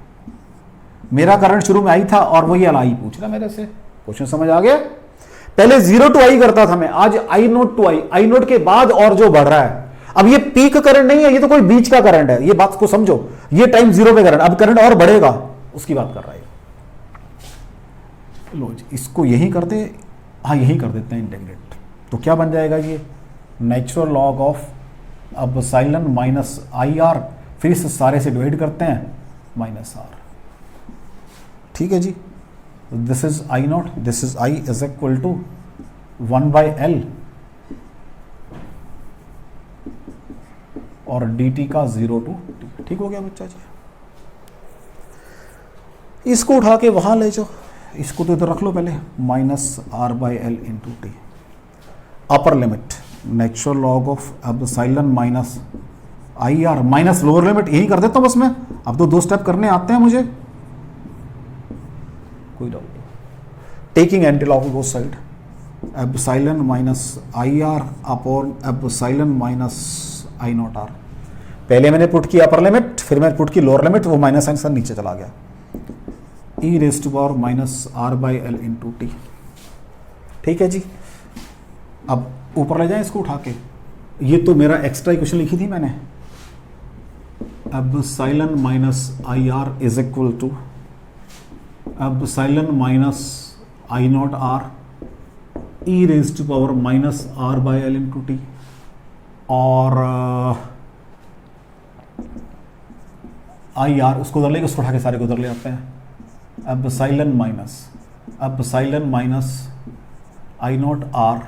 मेरा करंट शुरू में आई था और वही आई पूछ रहा मेरे से। क्वेश्चन समझ आ गया? पहले 0 टू आई करता था मैं, आज आई नोट टू आई नोट के बाद और जो बढ़ रहा है। अब ये पीक करंट नहीं है, ये तो कोई बीच का करंट है, ये बात को समझो। ये टाइम जीरो पे करंट, अब करंट और बढ़ेगा, उसकी बात कर रहा है। लो जी, इसको यही कर दे, हाँ यही कर देते हैं इंटीग्रेट, तो क्या बन जाएगा ये नेचुरल लॉग ऑफ अब साइलन माइनस आई आर, फिर इस सारे से डिवाइड करते हैं माइनस आर। ठीक है जी, this is I naught, this is I is equal to 1/L और dt का 0 to t। ठीक हो गया बच्चा जी। इसको उठा के वहां ले जाओ, इसको तो इधर रख लो पहले, -r/L into T. Upper limit natural log of epsilon minus I are minus lower limit, यही कर देता हूं बस मैं। अब तो 2 स्टेप करने आते हैं मुझे, कोई डाउट नहीं। Taking anti log both side, epsilon minus I R upon epsilon minus I naught R. पहले मैंने पुट की अपर लिमिट, फिर मैंने पुट की लोअर लिमिट, वो माइनस साइन से नीचे चला गया। e raise to power minus r/L into T. ठीक है जी, अब ऊपर ले जाएं इसको उठा के। ये तो मेरा एक्स्ट्रा इक्वेशन लिखी थी मैंने, epsilon minus I R is equal to epsilon minus I naught R e raise to power minus r/L into T, और आई आर उसको उधर लेके उसको उठा के सारे को उधर ले आते हैं। Epsilon minus I naught R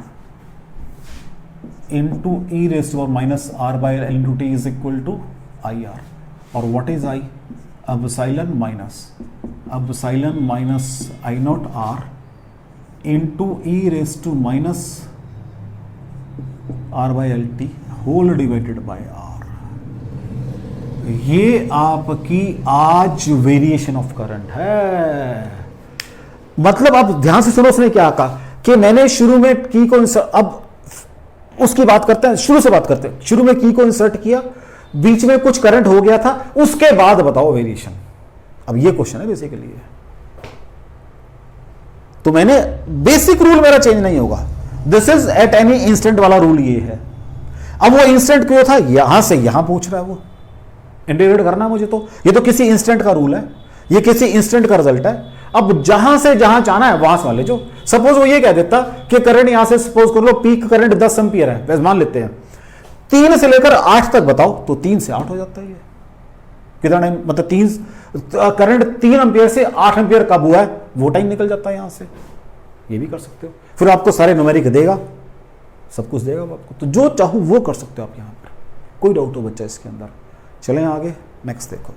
into e raise to power minus r/L into t is equal to I R. और what is I? Epsilon minus I naught R into e raise to minus r/L t whole divided by R. ये आपकी आज वेरिएशन ऑफ करंट है। मतलब अब ध्यान से सुनो, उसने क्या कहा कि मैंने शुरू में की को अब उसकी बात करते हैं, शुरू से बात करते हैं। शुरू में की को इंसर्ट किया, बीच में कुछ करंट हो गया था, उसके बाद बताओ वेरिएशन। अब ये क्वेश्चन है बेसिकली। तो मैंने बेसिक रूल मेरा चेंज नहीं होगा, this is eight any instant वाला रूल ये है। अब वो इंस्टेंट क्यों था, यहां से यहां पूछ रहा है वो, इंटीग्रेट करना मुझे, तो ये तो किसी इंस्टेंट का रूल है, ये किसी इंस्टेंट का रिजल्ट है। अब जहां से जहां जाना है वहां से वाले जो, सपोज वो ये कह देता कि करंट यहां से सपोज कर लो पीक करंट 10 एम्पियर है, वैसे मान लेते हैं, 3 से लेकर 8 तक बताओ, तो 3 से 8 हो जाता है। ये कितना टाइम, मतलब 3 करंट 3 एम्पियर से 8 एम्पियर कब हुआ है, वो टाइम निकल जाता है यहां से। ये भी कर सकते हो, फिर आपको सारे न्यूमेरिक देगा, सब कुछ देगा आपको, तो जो चाहो वो कर सकते हो आप यहां पर। कोई डाउट हो बच्चा इसके अंदर? चलें आगे, नेक्स्ट देखो।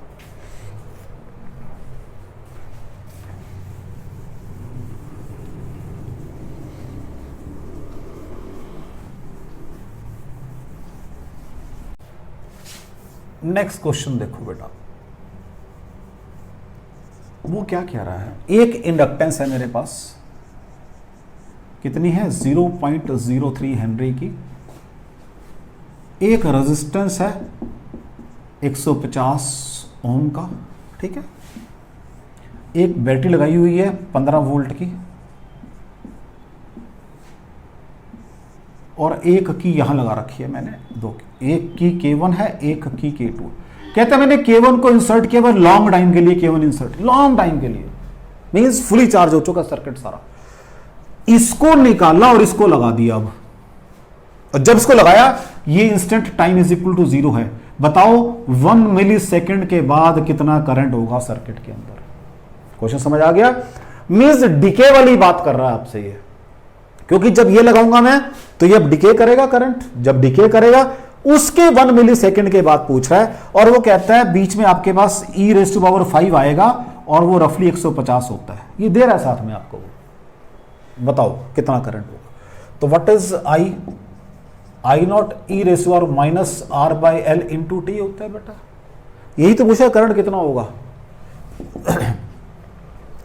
नेक्स्ट क्वेश्चन देखो बेटा, वो क्या कह रहा है। एक इंडक्टेंस है मेरे पास, कितनी है, 0.03 हेनरी की। एक रेजिस्टेंस है 150 ओम का, ठीक है। एक बैटरी लगाई हुई है 15 वोल्ट की, और एक की यहां लगा रखी है मैंने, दो की, एक की K1 है, एक की K2। कहते हैं मैंने K1 को इंसर्ट किया हुआ लॉन्ग टाइम के लिए, K1 इंसर्ट लॉन्ग टाइम के लिए, मींस फुली चार्ज हो चुका सर्किट सारा। इसको निकाला और इसको लगा दिया। अब और जब इसको लगाया, ये instant time is equal to 0 है। बताओ 1 मिली सेकेंड के बाद कितना करंट होगा सर्किट के अंदर। क्वेश्चन समझ आ गया? मींस डिके वाली बात कर रहा है आपसे ये, क्योंकि जब ये लगाऊंगा मैं तो ये डिके करेगा करंट, जब डिके करेगा उसके 1 मिली सेकेंड के बाद पूछ रहा है। और वो कहता है बीच में आपके पास e रेज़ टू पावर 5 आएगा और वो रफली 150 होता है, ये दे रहा है साथ में आपको। बताओ कितना करंट होगा। तो what is I naught E raise to power minus r/L into T होता है बेटा। यही तो पूछा करंट कितना होगा।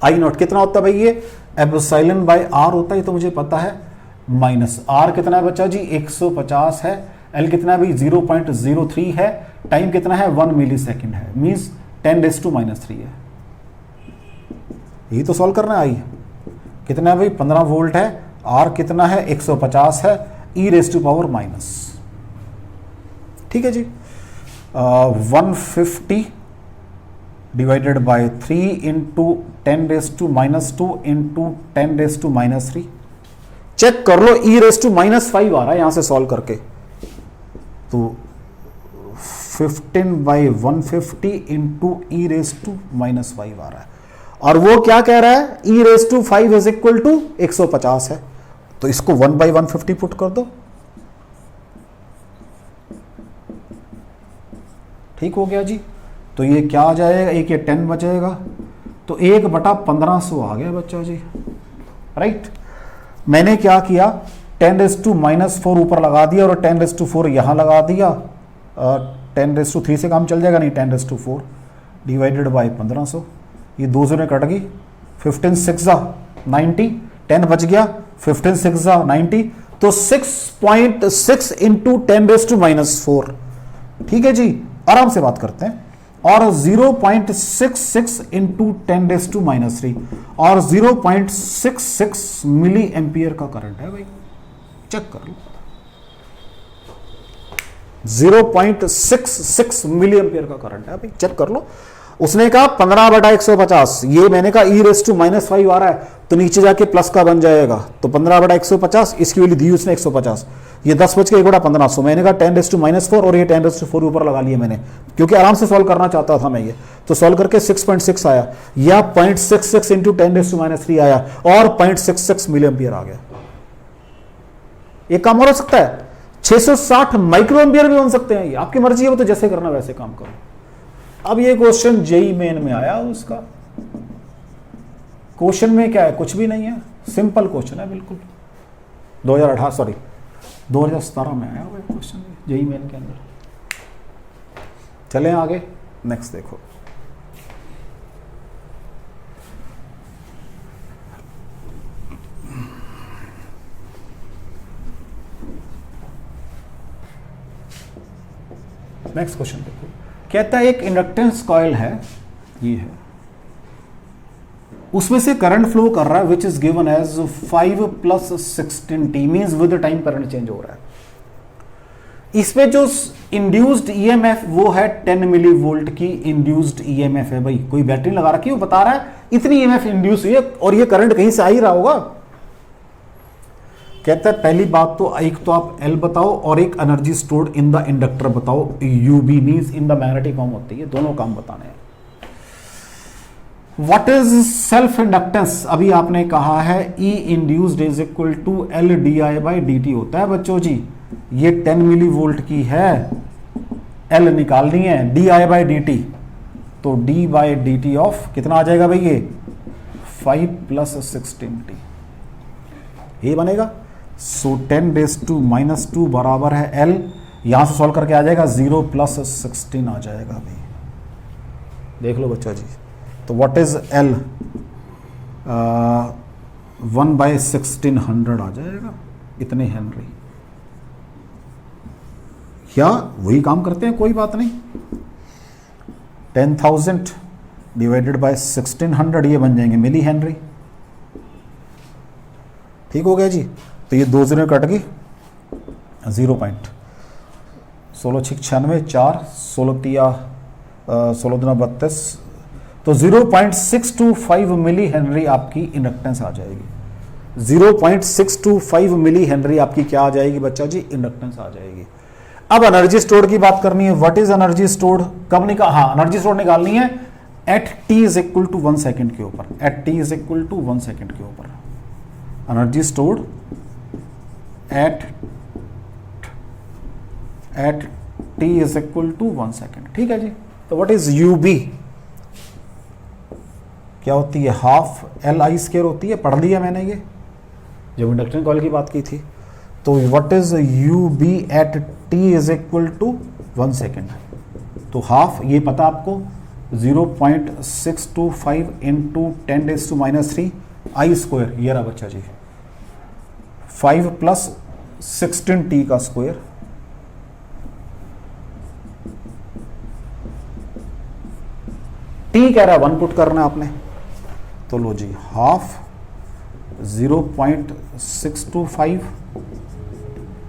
आई नॉट कितना होता है भाई, ये एप्सिलॉन बाय आर होता है, ये तो मुझे पता है। माइनस आर कितना है बच्चा जी, 150 है। एल कितना है भाई, 0.03 है। टाइम कितना है, 1 मिली सेकेंड है, मीन्स 10⁻³ है। यही तो सॉल्व करना है। आई कितना है भाई, 15 वोल्ट है। आर कितना है, 150 है। E raise to power minus, ठीक है जी। 150 divided by 3 into 10⁻² into 10⁻³ check कर लो, e⁻⁵ आ रहा है यहां से सॉल्व करके, तो 15/150 इंटू e⁻⁵ आ रहा है, और वो क्या कह रहा है, e⁵ इज इक्वल टू 150 है, तो इसको 1/150 पुट कर दो, ठीक हो गया जी। तो ये क्या आ जाएगा, एक ये 10 बचेगा, तो 1/1500 आ गया बच्चा जी, राइट। मैंने क्या किया, 10⁻⁻4 ऊपर लगा दिया और 10⁻4 यहां लगा दिया, 10⁻3 से काम चल जाएगा नहीं, 10⁻4 डिवाइडेड बाय 1500, ये 2 0 कट गई, 15 6 90, 10 बच गया, 15 6 90, तो 6.6 इंटू 10⁻⁻4, ठीक है जी, आराम से बात करते हैं, और 0.66 इंटू 10⁻⁻3 और 0.66 मिली एम्पियर का करंट है भाई, चेक कर लो, 0.66 मिली एम्पियर का करंट है भाई, चेक कर लो। उसने कहा 15/150, ये मैंने कहा e⁻⁻5 आ रहा है, तो नीचे जाके प्लस का बन जाएगा, तो 15/150, इसकी वैल्यू दी उसने 150, ये 10 बच के 1/1500, मैंने कहा 10⁻⁻4 और ये 10⁻4 ऊपर लगा लिए मैंने, क्योंकि आराम से सॉल्व करना चाहता था मैं ये, तो सॉल्व करके 6.6 आया, या 0.66 इंटू 10⁻³ आया, और 0.66 मिली एम्पियर आ गया। ये काम और हो सकता है, 660 माइक्रो एम्पियर भी बन सकते हैं, ये आपकी मर्जी है, वो तो जैसे करना वैसे काम करो। अब ये क्वेश्चन जेई मेन में आया, उसका क्वेश्चन में क्या है, कुछ भी नहीं है, सिंपल क्वेश्चन है बिल्कुल, 2017 में आया हुआ क्वेश्चन जेई मेन के अंदर। चलें आगे, नेक्स्ट देखो, नेक्स्ट क्वेश्चन देखो, कहता है एक इंडक्टेंस कॉइल है, ये है, उसमें से करंट फ्लो कर रहा है which is given as 5 + 16t, means with time current change हो रहा है। इसमें जो इंड्यूस्ड ईएमएफ वो है 10 मिली वोल्ट की इंड्यूस्ड ईएमएफ है भाई, कोई बैटरी लगा रखी है, वो बता रहा है इतनी ईएमएफ इंड्यूस हुई है, और ये करंट कहीं से आ ही रहा होगा। कहता है पहली बात तो एक तो आप L बताओ और एक energy stored in the inductor बताओ, UB means in the magnetic form होती है, दोनों काम बताने हैं। व्हाट इज सेल्फ इंडक्टेंस, अभी आपने कहा है E induced is equal to LdI/dt होता है बच्चों जी, ये 10 मिली वोल्ट की है, L निकालनी है, dI/dt, तो d/dt ऑफ कितना आ जाएगा भाई, ये 5 + 16t, ये बनेगा। सो 10⁻² बराबर है L, यहां से सॉल्व करके आ जाएगा 0 + 16 आ जाएगा भाई, देख लो बच्चा जी। तो व्हाट इज L, 1/1600 आ जाएगा, इतने हेनरी, या वही काम करते हैं, कोई बात नहीं, 10,000 डिवाइडेड बाय 1600, ये बन जाएंगे मिली हेनरी, ठीक हो गया जी। तो ये 2 0 कट गई, 0.1696 4 16 16 32, तो 0.625 मिली हेनरी आपकी इंडक्टेंस आ जाएगी, 0.625 मिली हेनरी आपकी क्या आ जाएगी बच्चा जी, इंडक्टेंस आ जाएगी। अब एनर्जी स्टोर्ड की बात करनी है, व्हाट इज एनर्जी स्टोर्ड, कब निकाल, हाँ एनर्जी स्टोर्ड निकालनी है at t is equal to 1 second के ऊपर, at t is equal to 1 second के ऊपर, energy stored at t is equal to 1 second, ठीक है जी। तो व्हाट इज UB, क्या होती है, हाफ LI² होती है, पढ़ लिया मैंने ये जब इंडक्शन कॉइल की बात की थी। तो what is UB at t is equal to 1 second, तो हाफ ये पता आपको 0.625 इंटू 10⁻³ I², ये रहा बच्चा जी, 5 + 16t का स्क्वायर, t कह रहा है 1 पुट करना है आपने, तो लो जी हाफ 0.625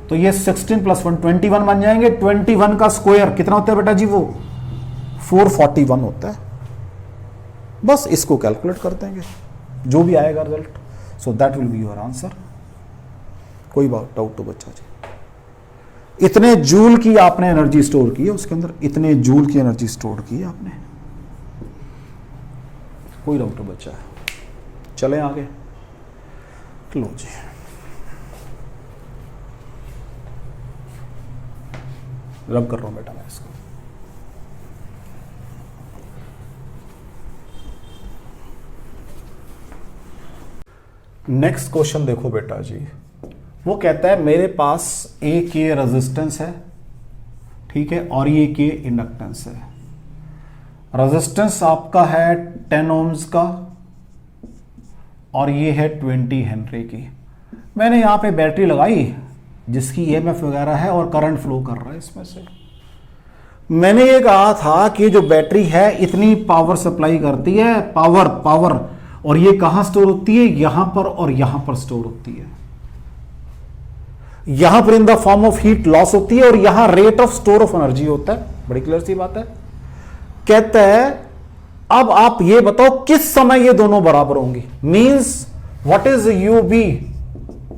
तो ये 16 प्लस 1 21 बन जाएंगे। 21 का स्क्वायर कितना होता है बेटा जी? वो 441 होता है। बस इसको कैलकुलेट कर देंगे, जो भी आएगा result, so that will be your answer. कोई बात डाउट तो बच्चा जी, इतने जूल की आपने एनर्जी स्टोर की है उसके अंदर, इतने जूल की एनर्जी स्टोर की है आपने। कोई डाउट तो बच्चा है? चले आगे। लो जी, रब कर रहा हूं बेटा मैं इसको। नेक्स्ट क्वेश्चन देखो बेटा जी, वो कहता है मेरे पास ए के रेजिस्टेंस है, ठीक है, और ये के इंडक्टेंस है। रेजिस्टेंस आपका है 10 ओम्स का और ये है 20 हेनरी की। मैंने यहां पे बैटरी लगाई जिसकी ईएमएफ वगैरह है और करंट फ्लो कर रहा है इसमें से। मैंने ये कहा था कि जो बैटरी है इतनी पावर सप्लाई करती है, पावर, और ये कहां स्टोर होती है? यहां पर और यहां पर स्टोर होती है। यहां पर इन the form of heat loss होती है और यहां rate of store of energy होता है। बड़ी क्लियर सी बात है। कहता है अब आप ये बताओ किस समय ये दोनों बराबर होंगी। Means what is U B,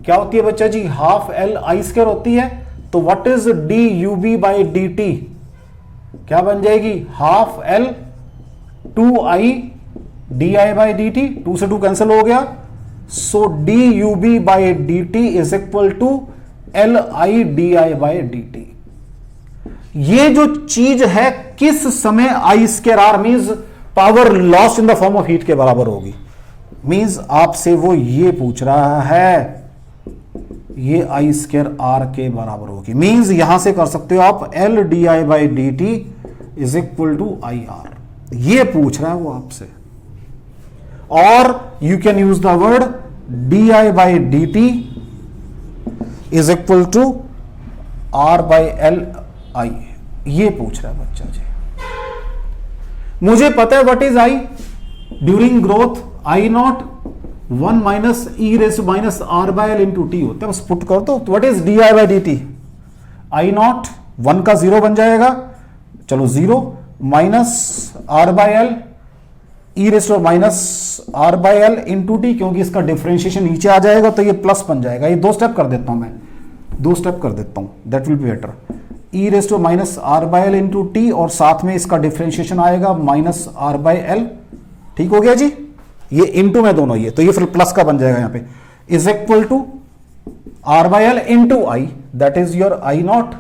क्या होती है बच्चा जी? हाफ एल आई स्क्वायर होती है। तो what is d U B by D t? क्या बन जाएगी? Half L 2 I d I by D t. 2 से 2 कैंसिल हो गया। So d U B by D T is equal to L I d I by D t. ये जो चीज है किस समय आई square R means power loss in the form of heat के बराबर होगी। मींस आपसे वो ये पूछ रहा है ये आई स्क्वायर आर के बराबर होगी। मींस यहां से कर सकते हो आप L D I by D T is equal to I R. ये पूछ रहा है वो आपसे। और you can use the word D I by D T is equal to R by L I. ये पूछ रहा है बच्चा जी। मुझे पता है what is I during growth, I naught 1 minus E raise minus R by L into T होता है। बस पुट कर दो। तो what is D I by D T? I naught 1 का 0 बन जाएगा, चलो 0 minus R by L E raise minus R by L into T, क्योंकि इसका डिफरेंशिएशन नीचे आ जाएगा तो ये प्लस बन जाएगा। ये 2 स्टेप कर देता हूं मैं, 2 स्टेप कर देता हूं, that will be better. E raise to minus R by L into T और साथ में इसका डिफरेंशिएशन आएगा माइनस आर बाय एल। ठीक हो गया जी? ये इंटू में दोनों ये, तो ये फिर प्लस का बन जाएगा यहां पे, is equal to R by L into I, that is your I naught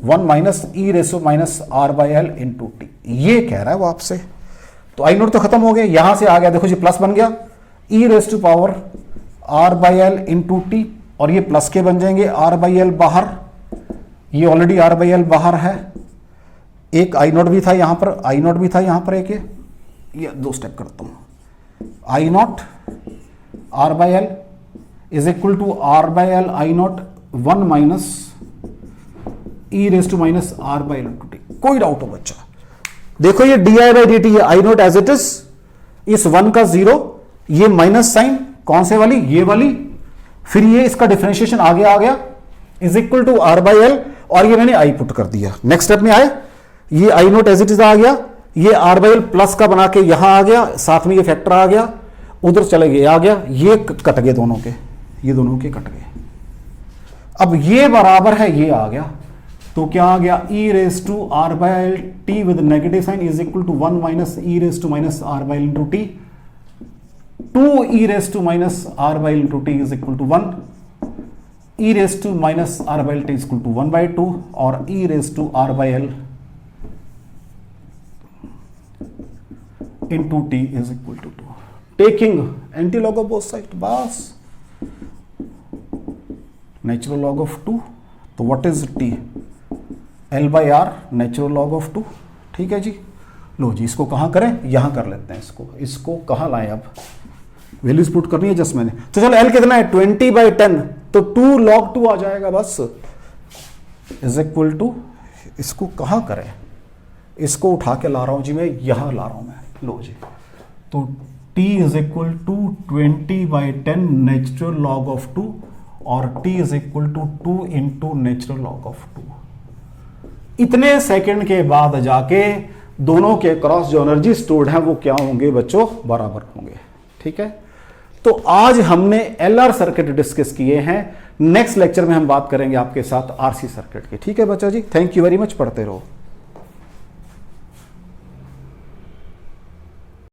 1 minus E raise minus R by L into T. ये कह रहा है वो आपसे। तो आई नॉट तो खत्म हो गया, यहां से आ गया, देखो जी प्लस बन गया, e raise to power R by L into T, और ये प्लस के बन जाएंगे, आर बाय एल बाहर, ये ऑलरेडी आर बाय एल बाहर है, एक आई नॉट भी था यहां पर, आई नॉट भी था यहां पर एक, ये 2 स्टेप करता हूं, I naught R by L is equal to R by L I naught 1 minus E raise to minus R by L into T. कोई डाउट हो बच्चा? देखो ये d I by D t है, I naught as it is, इस 1 का 0, ये माइनस साइन कौन से वाली, ये वाली, फिर ये इसका डिफरेंशिएशन आगे आ गया is equal to R by L, और ये मैंने आई पुट कर दिया। नेक्स्ट स्टेप में आए, ये I naught as it is आ गया, ये आर बाई एल प्लस का बना के यहां आ गया, साथ में ये फैक्टर आ गया, उधर चले गए आ गया, ये कट गए दोनों के, ये दोनों के कट गए। अब ये बराबर है, ये आ गया, तो क्या आ गया, e raise to R by L t with negative sign is equal to 1 minus E raise to minus R by L into t, 2 e raise to minus R by L into t is equal to 1, e raise to minus R by L t is equal to 1 by 2, और e raise to R by L into t is equal to 2, taking anti log of both side, बस नेचुरल लॉग ऑफ 2, तो what is T, L by R natural log of 2। ठीक है जी, लो जी, इसको कहां करें, यहां कर लेते हैं, इसको कहां लाएं, अब वैल्यूज पुट करनी है जस्ट मैंने, तो चलो एल कितना है 20 बाई 10, तो 2 log 2 आ जाएगा बस, इज इक्वल टू, इसको कहां करें, इसको उठा के ला रहा हूं जी मैं, यहां ला रहा हूं मैं, लो जी, तो t is equal to 20 by 10 natural log of 2, और t is equal to 2 into natural log of 2। इतने सेकंड के बाद जाके दोनों के क्रॉस जो एनर्जी स्टोर्ड है वो क्या होंगे बच्चों, बराबर होंगे। ठीक है, तो आज हमने एलआर सर्किट डिस्कस किए हैं। नेक्स्ट लेक्चर में हम बात करेंगे आपके साथ आरसी सर्किट की। ठीक है बच्चों जी, थैंक यू वेरी मच, पढ़ते रहो।